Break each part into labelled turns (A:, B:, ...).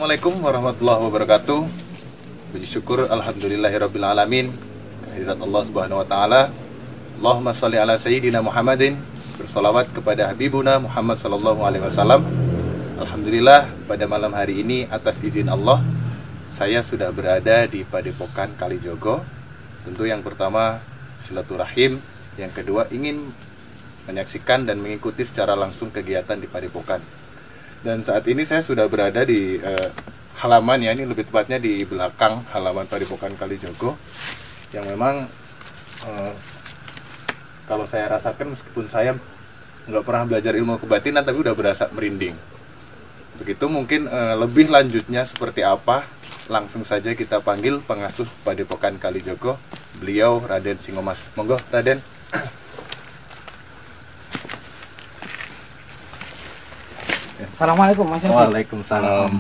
A: Assalamualaikum warahmatullahi wabarakatuh. Puji syukur alhamdulillahirabbil alamin. Kehadirat Allah Subhanahu wa taala. Allahumma shalli ala sayyidina Muhammadin. Bersolawat kepada habibuna Muhammad sallallahu alaihi wasallam. Alhamdulillah pada malam hari ini atas izin Allah saya sudah berada di Padepokan Kalijogo. Tentu yang pertama silaturahim, yang kedua ingin menyaksikan dan mengikuti secara langsung kegiatan di Padepokan. Dan saat ini saya sudah berada di halaman, ya, ini lebih tepatnya di belakang halaman Padepokan Kalijogo, yang memang kalau saya rasakan meskipun saya nggak pernah belajar ilmu kebatinan tapi udah berasa merinding. Begitu mungkin lebih lanjutnya seperti apa, langsung saja kita panggil pengasuh Padepokan Kalijogo, beliau Raden Singomas. Monggo Raden.
B: Assalamualaikum Mas Yogi.
A: Waalaikumsalam.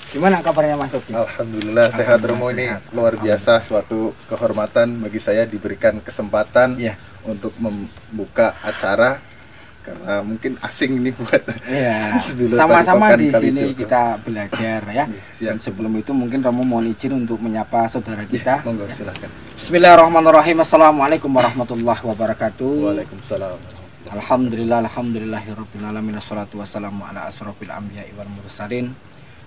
B: Gimana kabarnya Mas Yogi?
A: Alhamdulillah sehat Romo. Ini luar biasa, suatu kehormatan bagi saya diberikan kesempatan untuk membuka acara, karena mungkin asing ini buat
B: sama-sama di sini kita belajar ya. Dan sebelum itu mungkin Romo mohon izin untuk menyapa saudara kita.
A: Monggo silakan.
B: Bismillahirrahmanirrahim. Assalamualaikum warahmatullahi wabarakatuh.
A: Waalaikumsalam.
B: Alhamdulillahirabbil alamin, wassalatu wassalamu ala asrofil anbiya'i wal mursalin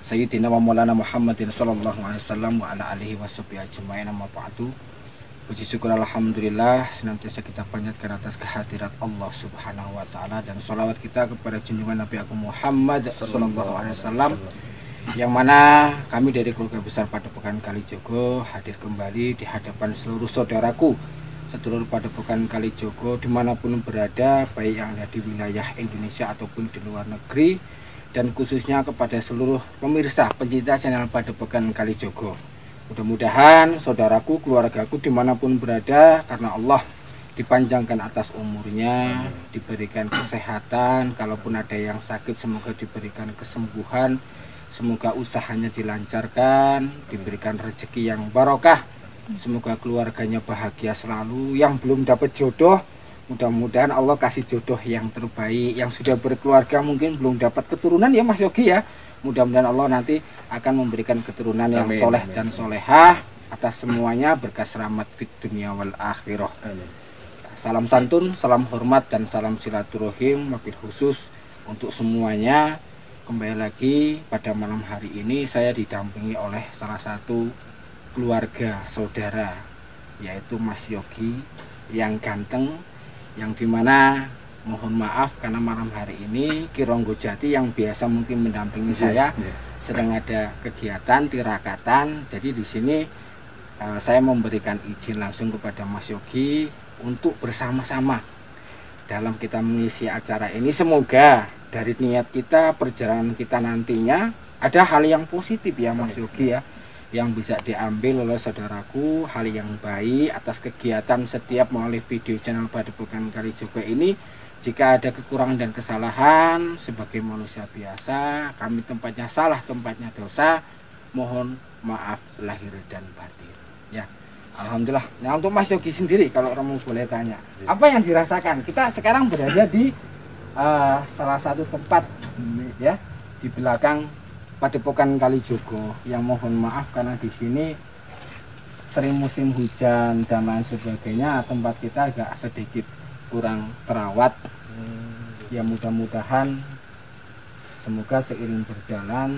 B: sayyidina wa maulana Muhammadin sallallahu alaihi wasallam wa ala alihi washabihi ajmain, amma ba'du. Puji syukur alhamdulillah senantiasa kita panjatkan atas kehadirat Allah Subhanahu wa taala, dan sholawat kita kepada junjungan Nabi Agung Muhammad sallallahu alaihi wasallam, yang mana kami dari keluarga besar Padepokan Kalijogo hadir kembali di hadapan seluruh saudaraku sedulur Padepokan Kalijogo dimanapun berada, baik yang ada di wilayah Indonesia ataupun di luar negeri, dan khususnya kepada seluruh pemirsa pencinta channel Padepokan Kalijogo. Mudah-mudahan saudaraku, keluargaku dimanapun berada, karena Allah dipanjangkan atas umurnya, diberikan kesehatan, kalaupun ada yang sakit semoga diberikan kesembuhan, semoga usahanya dilancarkan, diberikan rezeki yang barokah, semoga keluarganya bahagia selalu. Yang belum dapat jodoh, mudah-mudahan Allah kasih jodoh yang terbaik. Yang sudah berkeluarga mungkin belum dapat keturunan, ya Mas Yogi ya, mudah-mudahan Allah nanti akan memberikan keturunan yang soleh dan solehah atas semuanya, berkas rahmat fid dunia wal akhirah. Salam santun, salam hormat, dan salam silaturahim wabil khusus untuk semuanya. Kembali lagi pada malam hari ini saya didampingi oleh salah satu keluarga saudara, yaitu Mas Yogi yang ganteng, yang dimana mohon maaf karena malam hari ini Kironggo Jati yang biasa mungkin mendampingi saya sedang ada kegiatan tirakatan. Jadi di sini saya memberikan izin langsung kepada Mas Yogi untuk bersama-sama dalam kita mengisi acara ini. Semoga dari niat kita, perjalanan kita nantinya ada hal yang positif ya Mas Yogi ya, yang bisa diambil oleh saudaraku, hal yang baik atas kegiatan setiap melalui video channel Padepokan Kalijogo ini. Jika ada kekurangan dan kesalahan sebagai manusia biasa, kami tempatnya salah, tempatnya dosa, mohon maaf lahir dan batin ya. Alhamdulillah. Nah, untuk Mas Yogi sendiri, kalau Romo boleh tanya, apa yang dirasakan? Kita sekarang berada di salah satu tempat ya di belakang Padepokan Kalijogo, yang mohon maaf karena di sini sering musim hujan dan lain sebagainya, tempat kita agak sedikit kurang terawat. Ya mudah-mudahan semoga seiring berjalan,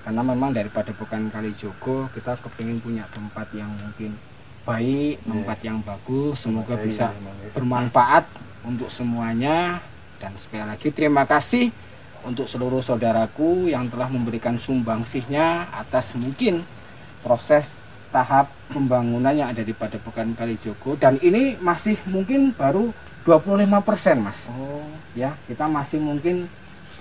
B: karena memang dari Padepokan Kalijogo kita kepingin punya tempat yang mungkin baik, tempat yang bagus, semoga bisa bermanfaat untuk semuanya. Dan sekali lagi terima kasih untuk seluruh saudaraku yang telah memberikan sumbangsihnya atas mungkin proses tahap pembangunan yang ada di Padepokan Kalijogo. Dan ini masih mungkin baru 25% Mas. Ya, kita masih mungkin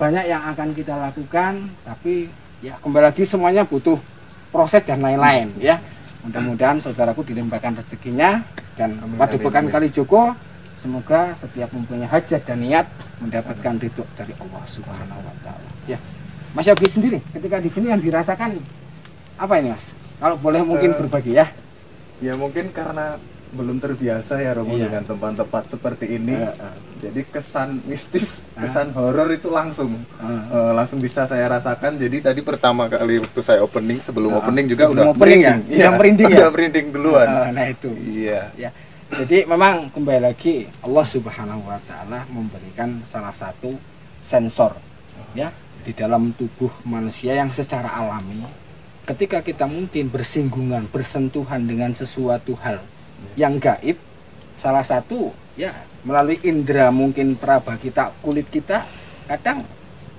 B: banyak yang akan kita lakukan, tapi ya kembali lagi semuanya butuh proses dan lain-lain ya. Mudah-mudahan saudaraku dilimpahkan rezekinya, dan Padepokan Kalijogo semoga setiap mempunyai hajat dan niat mendapatkan ridho dari Allah Subhanahu wa taala. Ya. Mas Yogi sendiri ketika di sini yang dirasakan apa ini Mas? Kalau boleh mungkin berbagi ya.
A: Ya mungkin karena belum terbiasa ya Romo
B: Iya.
A: dengan tempat-tempat seperti ini. Jadi kesan mistis, kesan horor itu langsung bisa saya rasakan. Jadi tadi pertama kali waktu saya opening, sebelum opening juga
B: Sebelum
A: udah
B: opening ya?
A: merinding.
B: Udah merinding ya?
A: Udah merinding duluan.
B: Nah itu.
A: Iya.
B: Ya. Jadi memang kembali lagi Allah Subhanahu wa taala memberikan salah satu sensor ya di dalam tubuh manusia yang secara alami ketika kita mungkin bersinggungan, bersentuhan dengan sesuatu hal yang gaib, salah satu ya melalui indera mungkin peraba kita, kulit kita, kadang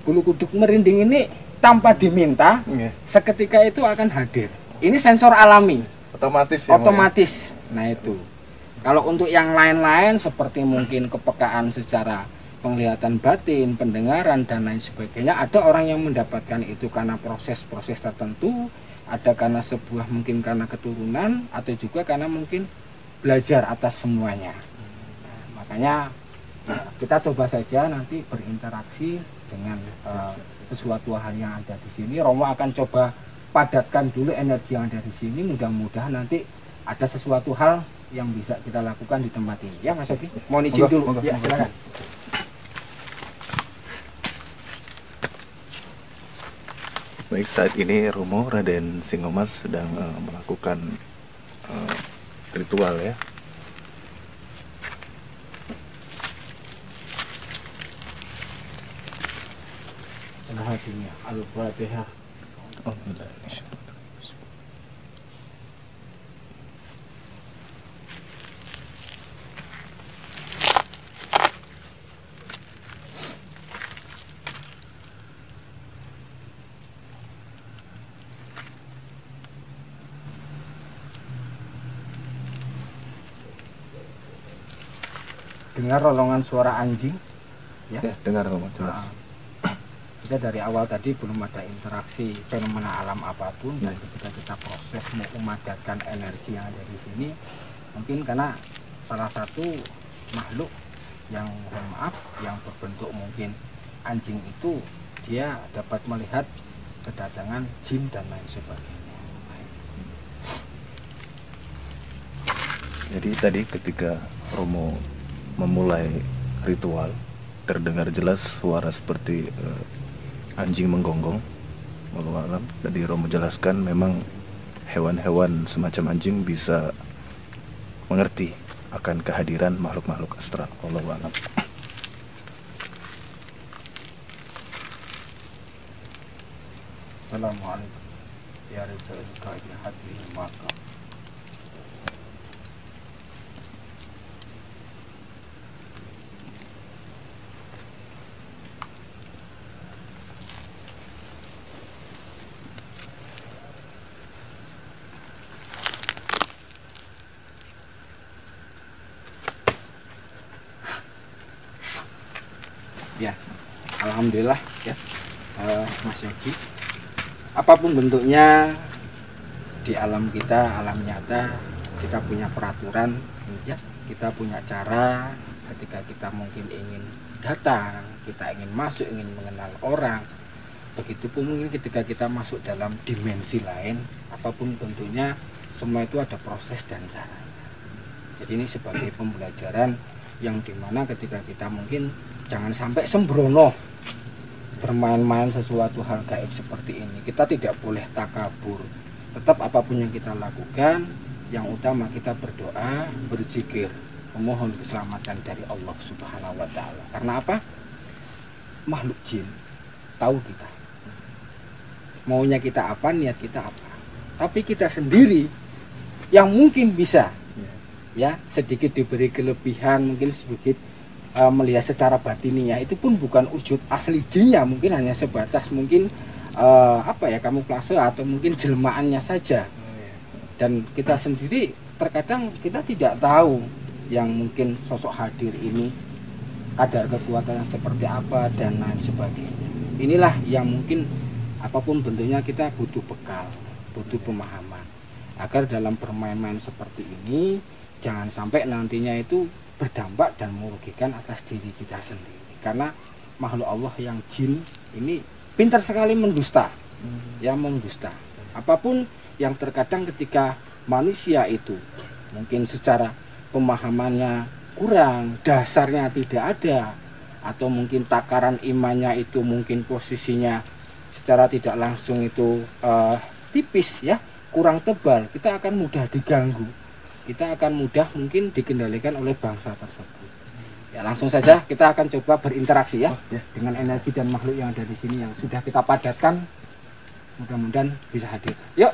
B: bulu kuduk merinding ini tanpa diminta seketika itu akan hadir. Ini sensor alami,
A: Otomatis ya.
B: otomatis. Nah itu. Kalau untuk yang lain-lain seperti mungkin kepekaan secara penglihatan batin, pendengaran dan lain sebagainya, ada orang yang mendapatkan itu karena proses-proses tertentu, ada karena sebuah mungkin karena keturunan, atau juga karena mungkin belajar atas semuanya. Nah, makanya kita coba saja nanti berinteraksi dengan sesuatu hal yang ada di sini. Romo akan coba padatkan dulu energi yang ada di sini, mudah-mudahan nanti ada sesuatu hal yang bisa kita lakukan di tempat ini. Ya Mas Ogi, mohon izin dulu. Ya silakan.
A: Baik, saat ini Romo Raden Singomas sedang melakukan ritual ya.
B: Al-Fatihah. Dengar rolongan suara anjing ya?
A: Ya, dengar Romo jelas.
B: Kita dari awal tadi belum ada interaksi fenomena alam apapun, dan ketika kita proses mau memadatkan energi yang ada di sini, mungkin karena salah satu makhluk yang mohon maaf yang berbentuk mungkin anjing itu dia dapat melihat kedatangan jin dan lain sebagainya.
A: Jadi tadi ketika Romo memulai ritual, terdengar jelas suara seperti anjing menggonggong. Wallahu alam. Tadi Romo jelaskan memang hewan-hewan semacam anjing bisa mengerti akan kehadiran makhluk-makhluk astral. Wallahu alam.
B: Assalamualaikum ya Rasulullah ya hadirin maka. Ya, alhamdulillah ya, Mas Yogi. Apapun bentuknya di alam kita, alam nyata, kita punya peraturan, ya, kita punya cara. Ketika kita mungkin ingin datang, kita ingin masuk, ingin mengenal orang, begitupun mungkin ketika kita masuk dalam dimensi lain, apapun bentuknya, semua itu ada proses dan cara. Jadi ini sebagai pembelajaran yang dimana ketika kita mungkin jangan sampai sembrono bermain-main sesuatu hal gaib seperti ini. Kita tidak boleh takabur. Tetap apapun yang kita lakukan, yang utama kita berdoa, berzikir, memohon keselamatan dari Allah Subhanahu wa taala. Karena apa? Makhluk jin tahu kita. Maunya kita apa, niat kita apa. Tapi kita sendiri yang mungkin bisa ya sedikit diberi kelebihan, mungkin sedikit melihat secara batininya, itu pun bukan wujud asli jinnya, mungkin hanya sebatas mungkin kamuflase atau mungkin jelmaannya saja. Dan kita sendiri terkadang kita tidak tahu yang mungkin sosok hadir ini kadar kekuatannya seperti apa dan lain sebagainya. Inilah yang mungkin apapun bentuknya kita butuh bekal, butuh pemahaman agar dalam bermain-main seperti ini jangan sampai nantinya itu berdampak dan merugikan atas diri kita sendiri. Karena makhluk Allah yang jin ini pintar sekali mendusta, ya mendusta. Apapun yang terkadang ketika manusia itu mungkin secara pemahamannya kurang, dasarnya tidak ada, atau mungkin takaran imannya itu mungkin posisinya secara tidak langsung itu tipis ya, kurang tebal, kita akan mudah diganggu, kita akan mudah mungkin dikendalikan oleh bangsa tersebut. Ya, langsung saja kita akan coba berinteraksi ya, dengan energi dan makhluk yang ada di sini yang sudah kita padatkan. Mudah-mudahan bisa hadir. Yuk,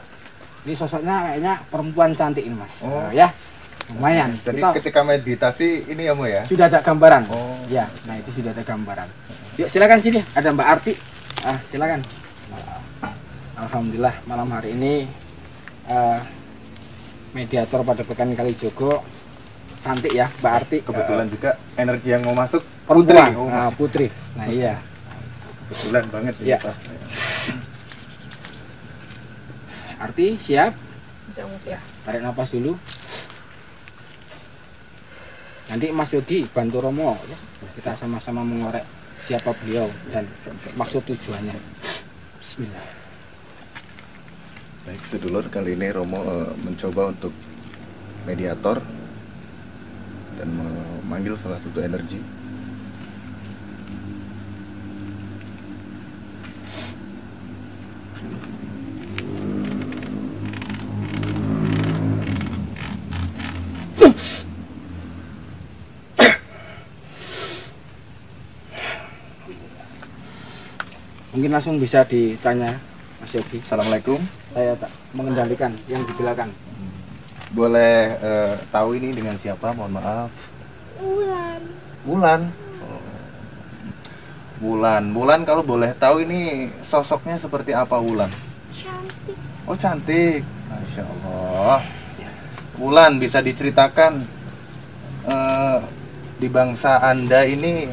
B: ini sosoknya kayaknya perempuan cantik ini mas. Ya, lumayan.
A: Jadi ketika meditasi ini ya Mo ya?
B: Sudah ada gambaran. Ya, nah itu sudah ada gambaran. Yuk silakan sini, ada Mbak Arti. Silakan. Alhamdulillah malam hari ini mediator pada Pekan Kalijogo cantik ya Mbak Arti.
A: Kebetulan juga energi yang mau masuk
B: perempuan. Putri. Nah iya.
A: Kebetulan banget
B: ya.
A: Pas.
B: Arti siap?
C: Ya.
B: Tarik nafas dulu. Nanti Mas Yogi bantu Romo ya. Kita sama-sama mengorek siapa beliau dan maksud tujuannya. Bismillah.
A: Baik sedulur, kali ini Romo mencoba untuk mediator dan memanggil salah satu energi.
B: Mungkin langsung bisa ditanya Mas Yogi.
A: Assalamualaikum.
B: Saya tak mengendalikan yang di belakang.
A: Boleh tahu ini dengan siapa? Mohon maaf.
C: Wulan.
A: Wulan. Wulan kalau boleh tahu ini sosoknya seperti apa Wulan?
C: Cantik.
A: Oh cantik, Masya Allah. Wulan, bisa diceritakan di bangsa Anda ini?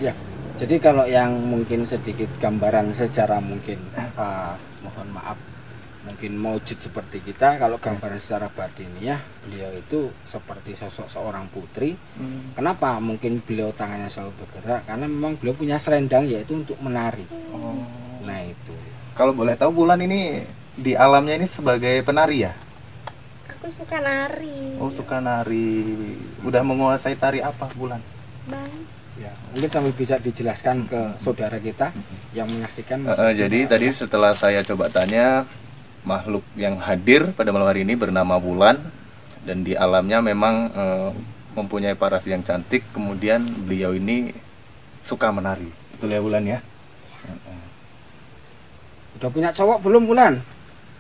B: Ya, jadi kalau yang mungkin sedikit gambaran secara mungkin mohon maaf, mungkin maujud seperti kita, kalau gambaran secara batin ya, beliau itu seperti sosok seorang putri. Kenapa mungkin beliau tangannya selalu bergerak? Karena memang beliau punya selendang yaitu untuk menari. Nah itu.
A: Kalau boleh tahu Wulan ini di alamnya ini sebagai penari ya?
C: Aku suka nari.
A: Oh suka nari. Udah menguasai tari apa Wulan?
C: Bang.
B: Ya, mungkin sambil bisa dijelaskan ke saudara kita yang menyaksikan.
A: Jadi tadi setelah saya coba tanya, makhluk yang hadir pada malam hari ini bernama Wulan dan di alamnya memang mempunyai paras yang cantik. Kemudian beliau ini suka menari. Betul ya Wulan ya?
B: Udah punya cowok belum Wulan?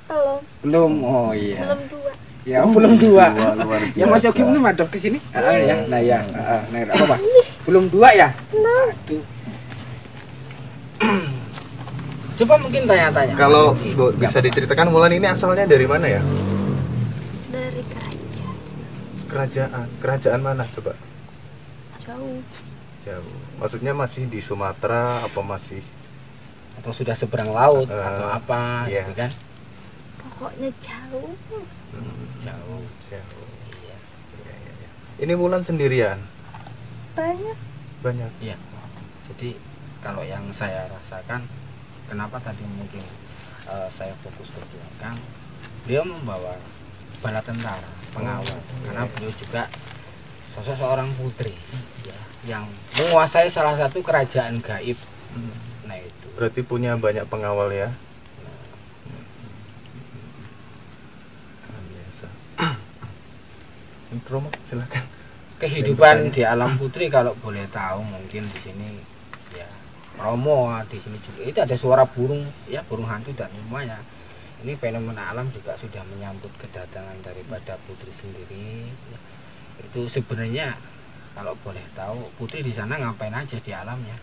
C: Belum.
B: Belum. Oh iya.
C: Belum dua.
B: Ya belum dua.
A: Luar
B: Ya Mas Yogi mungkin madep ke sini. Ya. Nah ya. Nah apa? Belum dua ya? Aduh. Coba mungkin tanya-tanya.
A: Kalau bisa diceritakan Wulan ini asalnya dari mana ya?
C: Dari kerajaan.
A: Kerajaan mana coba?
C: Jauh.
A: Jauh. Maksudnya masih di Sumatera apa masih?
B: Atau sudah seberang laut atau apa
A: iya.
B: gitu kan?
C: Pokoknya jauh.
B: Jauh.
A: Iya. Ini Wulan sendirian?
C: Banyak.
A: Banyak.
B: Iya. Jadi kalau yang saya rasakan, kenapa tadi mungkin saya fokus ke belakang, beliau membawa bala tentara pengawal, karena beliau juga sosok seorang putri ya, yang menguasai salah satu kerajaan gaib. Nah itu.
A: Berarti punya banyak pengawal ya? Biasa. Romo silakan.
B: Kehidupan di alam putri kalau boleh tahu mungkin di sini ya Romo di sini juga itu ada suara burung ya, burung hantu dan semuanya. Ini fenomena alam juga sudah menyambut kedatangan daripada putri sendiri ya. Itu sebenarnya kalau boleh tahu putri di sana ngapain aja di alamnya?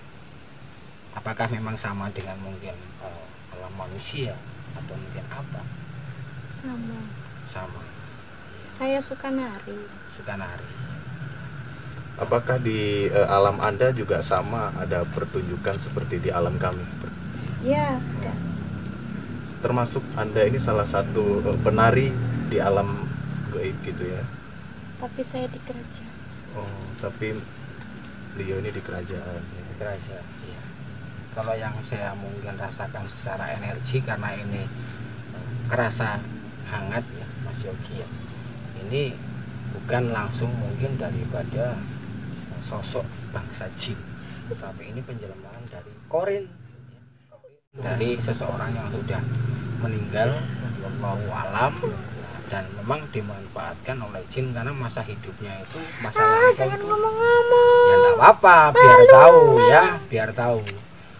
B: Apakah memang sama dengan mungkin alam manusia atau mungkin apa? Sama.
C: Saya suka nari.
B: Suka nari.
A: Apakah di alam Anda juga sama ada pertunjukan seperti di alam kami?
C: Ya, ada.
A: Termasuk Anda ini salah satu penari di alam gaib gitu ya?
C: Tapi saya di kerajaan.
A: Oh, tapi beliau ini di kerajaan.
B: Di kerajaan. Iya. Kalau yang saya mungkin rasakan secara energi karena ini kerasa hangat ya Mas Yogi ya. Ini bukan langsung mungkin daripada sosok bangsa jin, tapi ini penjelmaan dari korin, dari seseorang yang sudah meninggal wallahu alam, dan memang dimanfaatkan oleh jin karena masa hidupnya itu masa lampau.
C: Jangan
B: itu
C: ngomong-ngomong.
B: ya enggak apa-apa, biar tahu ya, biar tahu.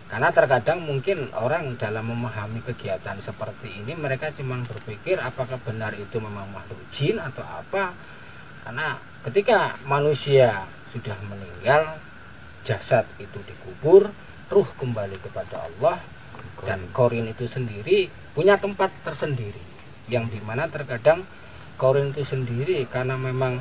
B: Karena terkadang mungkin orang dalam memahami kegiatan seperti ini mereka cuma berpikir apakah benar itu memang makhluk jin atau apa. Karena ketika manusia sudah meninggal, jasad itu dikubur, ruh kembali kepada Allah, dan korin itu sendiri punya tempat tersendiri, yang dimana terkadang korin itu sendiri karena memang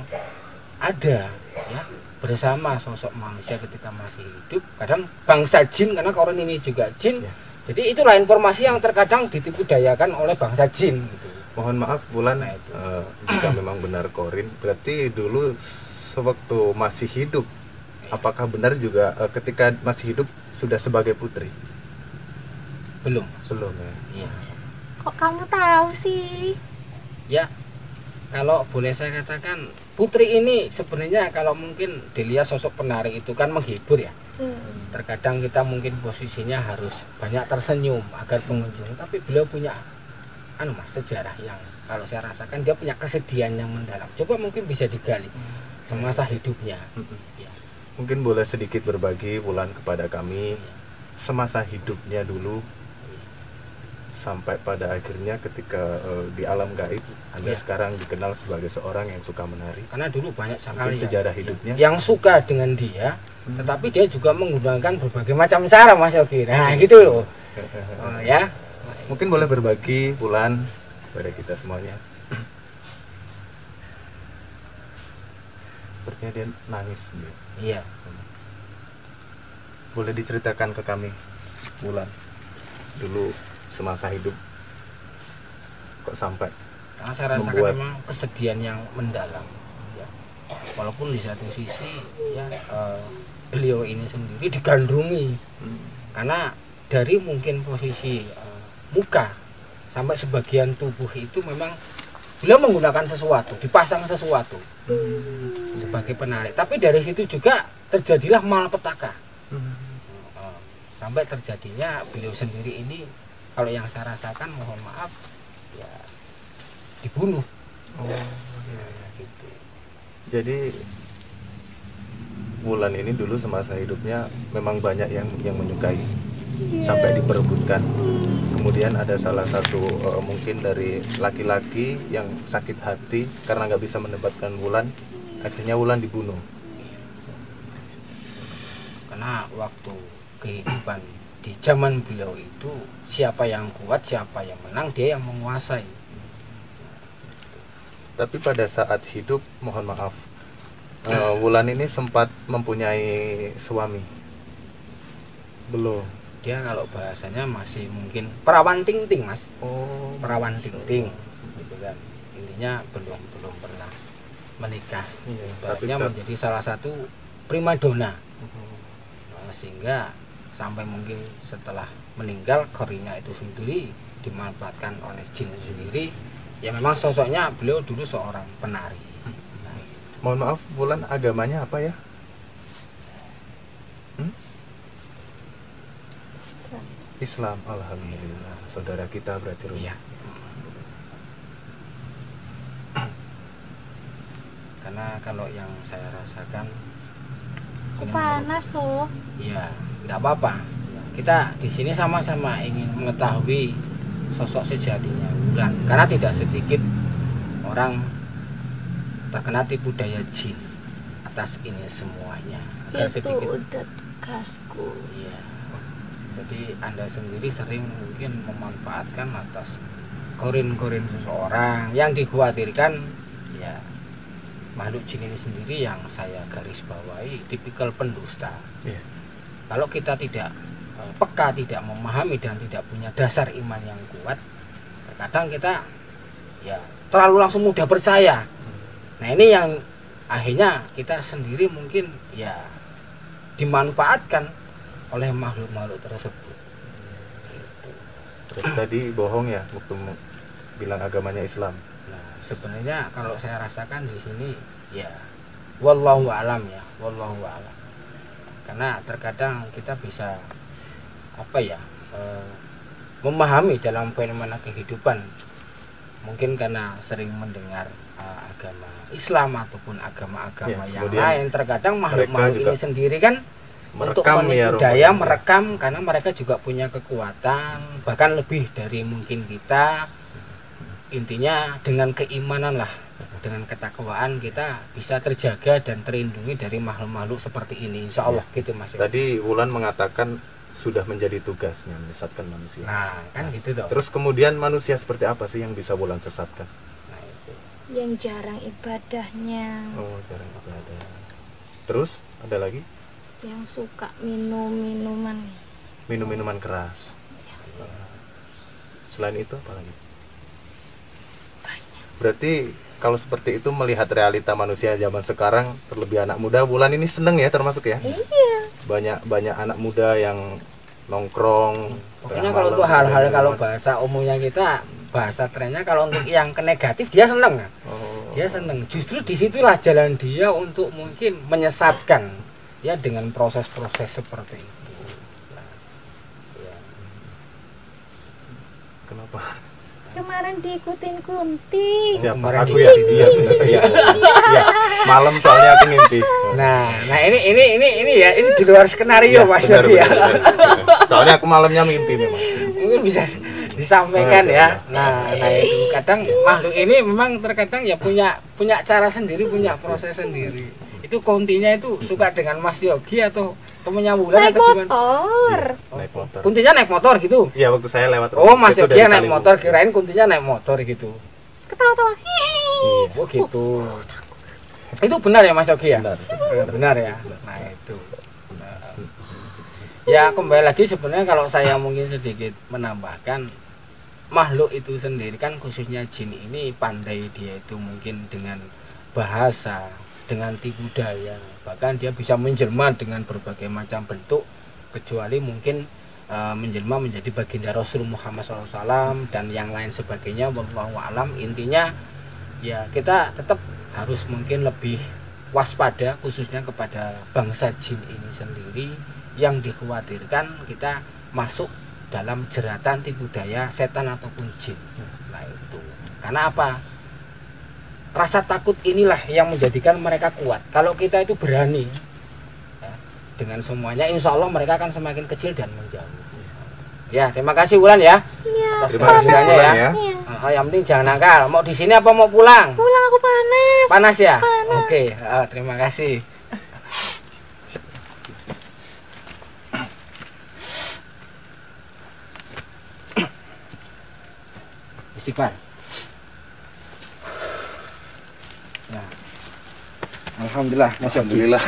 B: ada ya bersama sosok manusia ketika masih hidup, kadang bangsa jin karena korin ini juga jin ya. Jadi itulah informasi yang terkadang ditipu dayakan oleh bangsa jin gitu.
A: Mohon maaf Wulan, jika memang benar korin, berarti dulu sewaktu masih hidup, apakah benar juga ketika masih hidup sudah sebagai putri?
B: Belum
A: ya.
B: Iya.
C: Kok kamu tahu sih?
B: Ya, kalau boleh saya katakan, putri ini sebenarnya kalau mungkin dilihat sosok penari itu kan menghibur ya. Terkadang kita mungkin posisinya harus banyak tersenyum agar pengunjung, tapi beliau punya sejarah yang kalau saya rasakan dia punya kesedihan yang mendalam. Coba mungkin bisa digali semasa hidupnya. Ya.
A: Mungkin boleh sedikit berbagi Wulan kepada kami semasa hidupnya dulu sampai pada akhirnya ketika di alam gaib Anda sekarang dikenal sebagai seorang yang suka menari.
B: Karena dulu banyak sekali
A: sejarah hidupnya
B: yang suka dengan dia, tetapi dia juga menggunakan berbagai macam cara Mas Yogi. Nah gitu loh. Ya.
A: Mungkin boleh berbagi Wulan kepada kita semuanya. Sepertinya dia nangis.
B: Iya.
A: Boleh diceritakan ke kami Wulan dulu semasa hidup kok sampai
B: karena saya rasakan memang kesedihan yang mendalam ya. Walaupun di satu sisi ya beliau ini sendiri digandrungi karena dari mungkin posisi muka sampai sebagian tubuh itu memang beliau menggunakan sesuatu, dipasang sesuatu sebagai penarik, tapi dari situ juga terjadilah malapetaka sampai terjadinya beliau sendiri ini, kalau yang saya rasakan mohon maaf ya dibunuh. Gitu.
A: Jadi Wulan ini dulu semasa hidupnya memang banyak yang menyukai sampai diperebutkan. Kemudian ada salah satu mungkin dari laki-laki yang sakit hati karena nggak bisa mendapatkan Wulan, akhirnya Wulan dibunuh.
B: Karena waktu kehidupan di zaman beliau itu siapa yang kuat, siapa yang menang, dia yang menguasai.
A: Tapi pada saat hidup, mohon maaf, Wulan ini sempat mempunyai suami? Belum.
B: Dia kalau bahasanya masih mungkin perawan ting-ting Mas. Perawan ting-ting gitu kan. Intinya belum pernah menikah. Ibaratnya menjadi salah satu primadona. Sehingga sampai mungkin setelah meninggal korinnya itu sendiri dimanfaatkan oleh jin sendiri. Ya memang sosoknya beliau dulu seorang penari.
A: Mohon maaf, Wulan agamanya apa ya? Islam, alhamdulillah. Saudara kita berarti
B: ya. Karena kalau yang saya rasakan
C: panas loh.
B: Ya, enggak apa-apa. Kita di sini sama-sama ingin mengetahui sosok sejatinya Wulan. Karena tidak sedikit orang terkena tipu daya jin atas ini semuanya. Agar
C: Itu
B: sedikit
C: udah tugasku.
B: iya. Jadi Anda sendiri sering mungkin memanfaatkan atas korin-korin seseorang yang dikhawatirkan ya makhluk jin ini sendiri yang saya garis bawahi tipikal pendusta. Kalau kita tidak peka, tidak memahami dan tidak punya dasar iman yang kuat, terkadang kita ya terlalu langsung mudah percaya. Nah ini yang akhirnya kita sendiri mungkin ya dimanfaatkan oleh makhluk-makhluk tersebut.
A: Terus tadi bohong ya waktu bilang agamanya Islam?
B: Nah, sebenarnya kalau saya rasakan di sini ya wallahu alam ya, wallahu alam. Karena terkadang kita bisa apa ya memahami dalam fenomena kehidupan, mungkin karena sering mendengar agama Islam ataupun agama-agama yang lain. Terkadang makhluk-makhluk ini sendiri kan untuk menipu daya, merekam, karena mereka juga punya kekuatan bahkan lebih dari mungkin kita. Intinya dengan keimanan lah, dengan ketakwaan kita bisa terjaga dan terlindungi dari makhluk-makhluk seperti ini, insya Allah gitu Mas.
A: Tadi Wulan mengatakan sudah menjadi tugasnya menyesatkan manusia.
B: Nah kan gitu dong.
A: Terus kemudian manusia seperti apa sih yang bisa Wulan sesatkan?
B: Nah, itu.
C: Yang jarang ibadahnya,
A: Oh, jarang ibadah. Terus ada lagi?
C: yang suka minum-minuman.
A: Minum-minuman keras. Selain itu apa lagi? Berarti kalau seperti itu melihat realita manusia zaman sekarang, terlebih anak muda, Wulan ini seneng ya termasuk ya?
C: Iya.
A: Banyak anak muda yang nongkrong.
B: Pokoknya kalau untuk hal-hal, kalau bahasa umumnya kita, bahasa trennya, kalau untuk yang ke negatif dia seneng.
A: Oh.
B: Dia seneng. Justru disitulah jalan dia untuk mungkin menyesatkan ya dengan proses-proses seperti itu. Nah, ya.
A: Kenapa?
C: Kemarin diikutin Kunti.
A: Siapa?
B: kemarin
A: Aku ya? Iya, benar. Iya. Iya. Malam soalnya aku ngimpi.
B: Nah ini ya, ini di luar skenario Mas
A: Benar,
B: Yogi ya.
A: benar, benar. Soalnya aku malamnya mimpi memang.
B: Mungkin bisa disampaikan ya. Nah itu kadang makhluk ini memang terkadang ya punya cara sendiri, punya proses sendiri. Itu kontinya itu suka dengan Mas Yogi atau temennya Wulan
C: Naik
B: atau gimana?
C: motor.
A: Naik motor.
B: Kuntinya naik motor gitu.
A: Iya, waktu saya lewat.
B: Oh Mas
A: itu
B: Yogi yang
A: dari
B: naik
A: Kaliwung.
B: motor, kirain kuntinya naik motor gitu.
C: Ketawa-tawa.
A: Iya.
B: Oh gitu. Itu benar ya Mas Yogi ya?
A: Benar.
B: Benar ya. Nah itu. Ya kembali lagi sebenarnya kalau saya mungkin sedikit menambahkan, makhluk itu sendiri kan khususnya jin ini pandai dia itu mungkin dengan bahasa, dengan tipu daya, bahkan dia bisa menjelma dengan berbagai macam bentuk, kecuali mungkin menjelma menjadi baginda Rasul Muhammad SAW dan yang lain sebagainya. Wallahu alam. Intinya ya kita tetap harus mungkin lebih waspada khususnya kepada bangsa jin ini sendiri, yang dikhawatirkan kita masuk dalam jeratan tipu daya setan ataupun jin. Nah itu karena apa? Rasa takut inilah yang menjadikan mereka kuat. Kalau kita itu berani ya, dengan semuanya, insya Allah mereka akan semakin kecil dan menjauh. Ya terima kasih Wulan ya atas
A: Terima kasih,
B: kehadirannya
A: Wulan,
B: ya.
A: ya.
B: Yang penting jangan nakal. Mau di sini apa mau pulang?
C: Pulang, aku panas.
B: Panas ya?
C: Panas.
B: Oke, terima kasih. Istighfar. Nah. Alhamdulillah, Mas Yogi.
A: Alhamdulillah.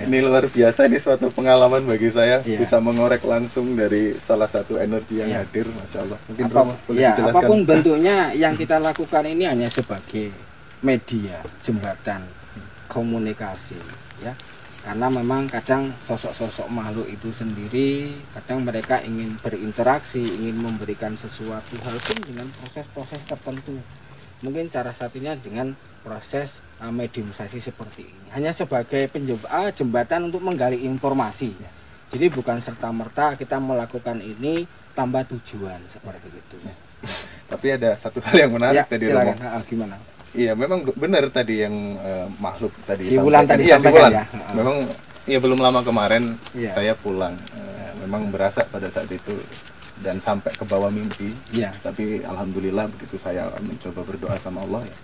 A: Ini luar biasa, ini suatu pengalaman bagi saya,
B: Iya.
A: bisa mengorek langsung dari salah satu energi yang
B: Iya.
A: hadir, Masya Allah. Mungkin
B: Apa,
A: Romo boleh
B: ya,
A: dijelaskan.
B: apapun bentuknya yang kita lakukan ini hanya sebagai media, jembatan komunikasi ya. Karena memang kadang sosok-sosok makhluk itu sendiri kadang mereka ingin berinteraksi, ingin memberikan sesuatu hal pun dengan proses-proses tertentu. Mungkin cara satunya dengan proses mediumisasi seperti ini. Hanya sebagai jembatan untuk menggali informasi. Jadi bukan serta-merta kita melakukan ini tanpa tujuan seperti itu.
A: Tapi ada satu hal yang menarik tadi, Romo.
B: silakan. Gimana?
A: Iya, memang benar tadi yang makhluk tadi
B: Si Wulan tadi
A: Iya, si
B: sampaikan
A: Wulan.
B: ya.
A: Memang ya belum lama kemarin
B: Iya.
A: saya pulang. Memang berasa pada saat itu dan sampai ke bawah mimpi.
B: Iya.
A: Tapi alhamdulillah begitu saya mencoba berdoa sama Allah ya.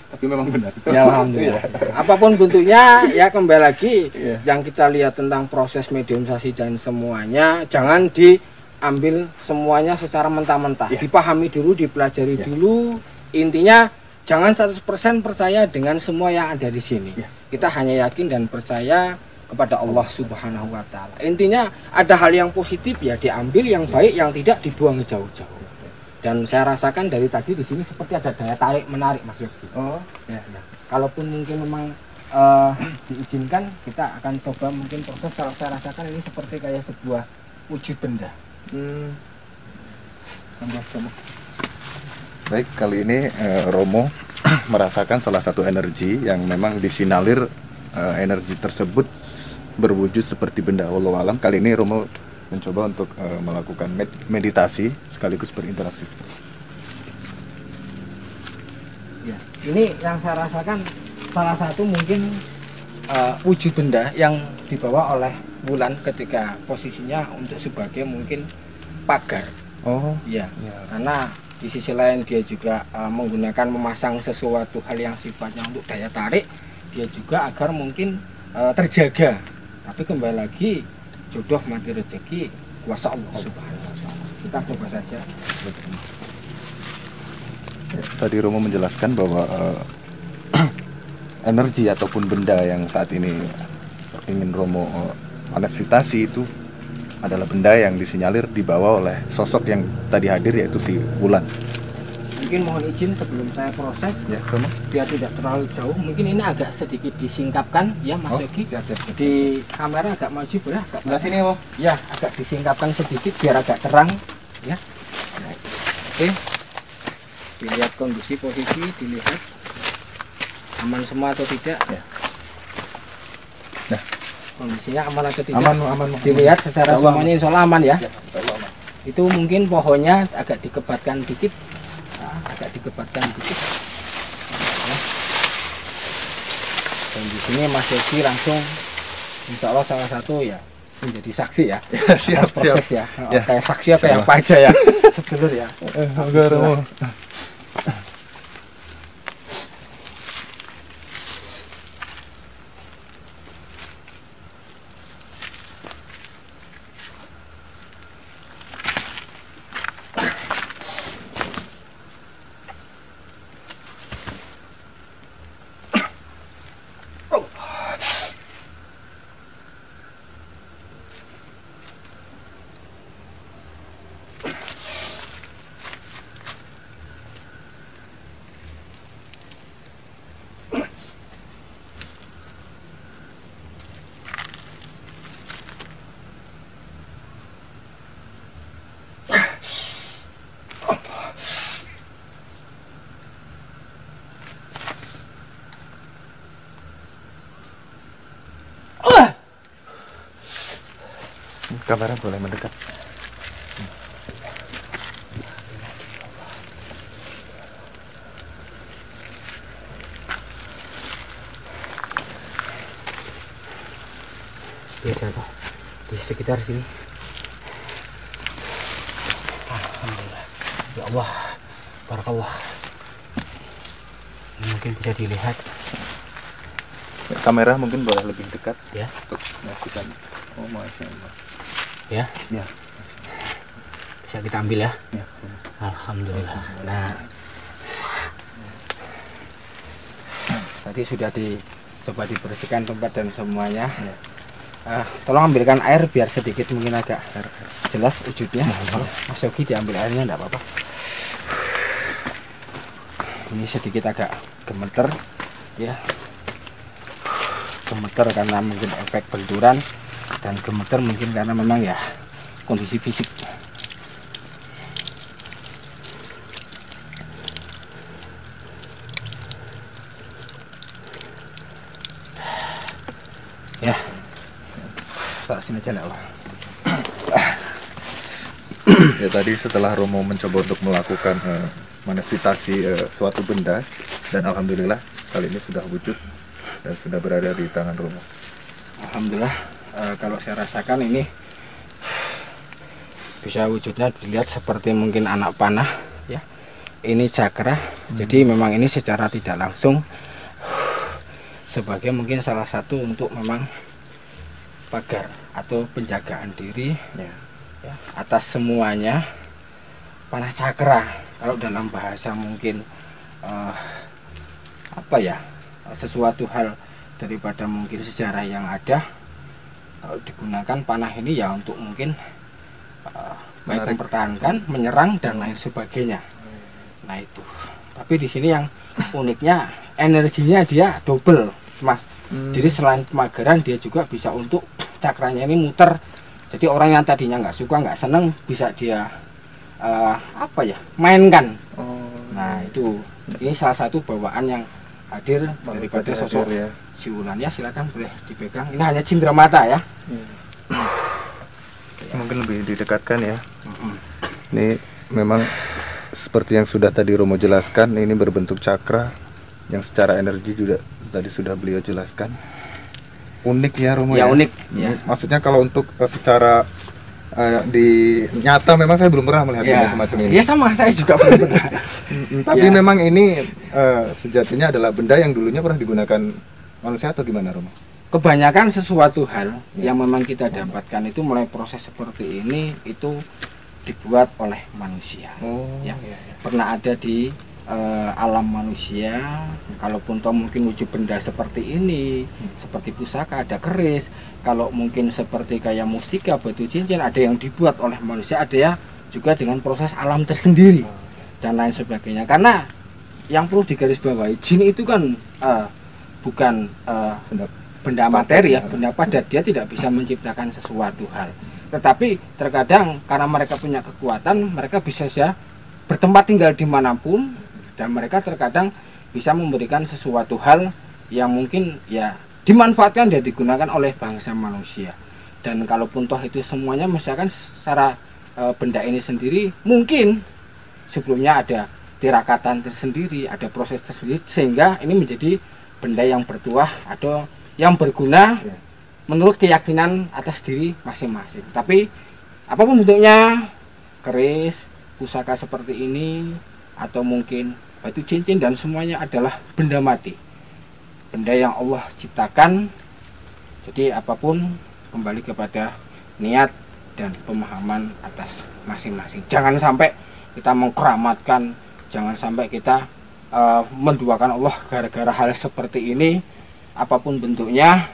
A: Tapi memang benar.
B: Ya alhamdulillah. Apapun bentuknya ya kembali lagi
A: Iya.
B: yang kita lihat tentang proses mediumisasi dan semuanya jangan diambil semuanya secara mentah-mentah.
A: Iya.
B: Dipahami dulu, dipelajari dulu. Intinya jangan 100% percaya dengan semua yang ada di sini.
A: Iya.
B: Kita hanya yakin dan percaya kepada Allah Subhanahu wa taala. Intinya ada hal yang positif ya diambil, yang baik yang tidak dibuang jauh-jauh. Dan saya rasakan dari tadi di sini seperti ada daya tarik menarik Mas Yogi.
A: Oh,
B: Ya. Kalaupun mungkin memang diizinkan, kita akan coba mungkin proses. Kalau saya rasakan ini seperti kayak sebuah wujud benda.
A: hmm.
B: Tambah, tambah.
A: Baik, kali ini Romo merasakan salah satu energi yang memang disinalir, energi tersebut berwujud seperti benda wallahu alam. Kali ini Romo mencoba untuk melakukan meditasi sekaligus berinteraksi.
B: Ya, ini yang saya rasakan salah satu mungkin wujud benda yang dibawa oleh bulan ketika posisinya untuk sebagai mungkin pagar.
A: Oh,
B: ya,
A: ya.
B: Karena di sisi lain dia juga menggunakan memasang sesuatu hal yang sifatnya untuk daya tarik, dia juga agar mungkin terjaga. Tapi kembali lagi jodoh mati rezeki kuasa Allah Subhanahu wa taala. Kita coba saja.
A: Tadi Romo menjelaskan bahwa energi ataupun benda yang saat ini ingin Romo manifestasi itu adalah benda yang disinyalir dibawa oleh sosok yang tadi hadir, yaitu si bulan.
B: Mungkin mohon izin sebelum saya proses,
A: Ya, Romo.
B: biar tidak terlalu jauh, mungkin ini agak sedikit disingkapkan ya Mas Yogi. Di kamera agak maju boleh, agak
A: Sebelah sini, Mo.
B: ya, agak disingkapkan sedikit biar agak terang ya. Oke, dilihat kondisi posisi, dilihat aman semua atau tidak ya.
A: Nah,
B: kondisinya aman atau tidak,
A: aman.
B: dilihat secara semuanya insya Allah aman ya.
A: Ya, aman.
B: Itu mungkin pohonnya agak dikebatkan dikit, agak dikebatkan dikit ya. Dan di sini Mas Yogi langsung insya Allah salah satu ya menjadi saksi ya.
A: Siap,
B: proses
A: siap.
B: ya.
A: Ya.
B: Kayak saksi apa yang apa aja ya. Sedulur ya.
A: Enggak, Romo. Kamera boleh mendekat.
B: Biasa Pak, di sekitar sini. Alhamdulillah. Ya Allah, barakallah. Ini mungkin bisa dilihat.
A: Ya, kamera mungkin boleh lebih dekat
B: Ya.
A: untuk menyaksikan. Oh, masya Allah.
B: Ya.
A: Ya.
B: Bisa kita ambil ya.
A: Ya.
B: Alhamdulillah. Nah, tadi sudah dicoba dibersihkan tempat dan semuanya.
A: Ya.
B: Tolong ambilkan air biar sedikit mungkin agak jelas wujudnya. Mas Yogi diambil airnya enggak apa-apa. Ini sedikit agak gemeter ya. Gemeter karena mungkin efek benturan, dan gemeter mungkin karena memang ya kondisi fisik. Ya, taruh sini aja lah.
A: Ya, tadi setelah Romo mencoba untuk melakukan manifestasi suatu benda, dan alhamdulillah kali ini sudah wujud dan sudah berada di tangan Romo.
B: Alhamdulillah, kalau saya rasakan ini bisa wujudnya dilihat seperti mungkin anak panah ya. Ini cakra. Jadi memang ini secara tidak langsung sebagai mungkin salah satu untuk memang pagar atau penjagaan diri ya, atas semuanya. Panah cakra kalau dalam bahasa mungkin apa ya, sesuatu hal daripada mungkin sejarah yang ada, digunakan panah ini ya untuk mungkin baik mempertahankan, menyerang dan lain sebagainya. Nah itu. Tapi di sini yang uniknya energinya dia double, Mas. Jadi selain pemagaran dia juga bisa untuk cakranya ini muter. Jadi orang yang tadinya nggak suka, nggak seneng, bisa dia apa ya, mainkan. Nah itu, ini salah satu bawaan yang hadir daripada sosok
A: ya.
B: si Wulan. Ya silakan boleh dipegang. Ini hanya cindera mata ya.
A: Mungkin lebih didekatkan ya. Ini memang seperti yang sudah tadi Romo jelaskan, ini berbentuk cakra yang secara energi juga tadi sudah beliau jelaskan. Unik ya Romo
B: Ya
A: ya.
B: unik. Ya.
A: Maksudnya kalau untuk secara di nyata memang saya belum pernah melihat benda semacam ini.
B: Ya sama, saya juga belum pernah.
A: Tapi
B: Ya.
A: memang ini sejatinya adalah benda yang dulunya pernah digunakan manusia atau gimana Romo?
B: Kebanyakan sesuatu hal yang memang kita dapatkan itu mulai proses seperti ini itu dibuat oleh manusia. Ya. Pernah ada di alam manusia, kalaupun toh mungkin wujud benda seperti ini, seperti pusaka, ada keris, kalau mungkin seperti kayak mustika, batu cincin, ada yang dibuat oleh manusia, ada ya juga dengan proses alam tersendiri dan lain sebagainya. Karena yang perlu digarisbawahi, jin itu kan bukan benda materi ya, benda padat, dia tidak bisa menciptakan sesuatu hal. Tetapi terkadang karena mereka punya kekuatan, mereka bisa saja bertempat tinggal dimanapun, dan mereka terkadang bisa memberikan sesuatu hal yang mungkin ya dimanfaatkan dan digunakan oleh bangsa manusia. Dan kalaupun toh itu semuanya misalkan secara benda ini sendiri mungkin sebelumnya ada tirakatan tersendiri, ada proses tersendiri, sehingga ini menjadi benda yang bertuah atau yang berguna menurut keyakinan atas diri masing-masing. Tapi apapun bentuknya, keris, pusaka seperti ini, atau mungkin batu cincin, dan semuanya adalah benda mati, benda yang Allah ciptakan. Jadi apapun kembali kepada niat dan pemahaman atas masing-masing. Jangan sampai kita mengkeramatkan, jangan sampai kita menduakan Allah gara-gara hal seperti ini. Apapun bentuknya,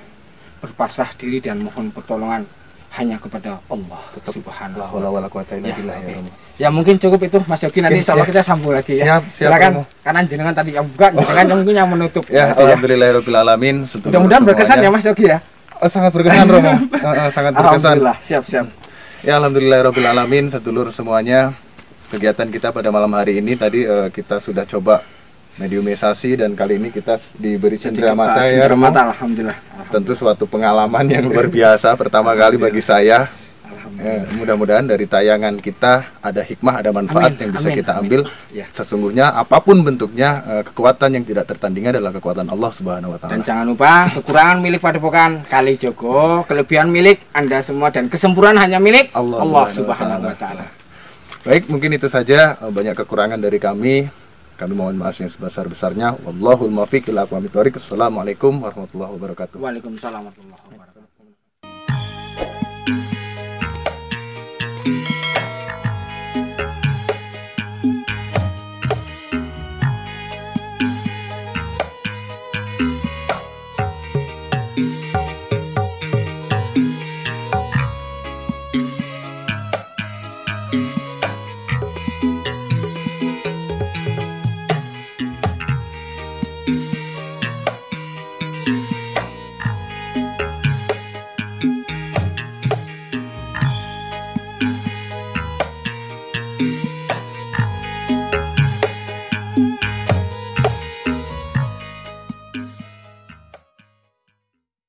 B: berpasrah diri dan mohon pertolongan hanya kepada Allah Subhanahu wa Ta'ala. Ya mungkin cukup itu Mas Yogi, nanti insya Allah kita sambung lagi ya. Silakan, karena jenengan tadi yang buka, jenengan yang mungkin yang menutup.
A: Ya, alhamdulillahirabbil alamin.
B: Mudah-mudahan berkesan ya Mas Yogi ya.
A: Sangat berkesan Romo. Sangat berkesan.
B: Alhamdulillah, siap.
A: Ya, alhamdulillahirabbil alamin, sedulur semuanya. Kegiatan kita pada malam hari ini tadi kita sudah coba mediumisasi, dan kali ini kita diberi cendera mata ya Romo.
B: Alhamdulillah.
A: Tentu suatu pengalaman yang luar biasa pertama kali bagi saya. Mudah-mudahan dari tayangan kita ada hikmah, ada manfaat yang bisa kita ambil. Sesungguhnya apapun bentuknya, kekuatan yang tidak tertandingi adalah kekuatan Allah Subhanahu wa Ta'ala.
B: Dan jangan lupa, kekurangan milik Padepokan Kalijogo, kelebihan milik Anda semua, dan kesempurnaan hanya milik Allah Subhanahu wa Ta'ala.
A: Baik, mungkin itu saja. Banyak kekurangan dari kami. Kami mohon maaf yang sebesar-besarnya. Wallahul muwaffiq ila aqwamit thoriq. Assalamualaikum warahmatullahi wabarakatuh.
B: Waalaikumsalam warahmatullahi wabarakatuh.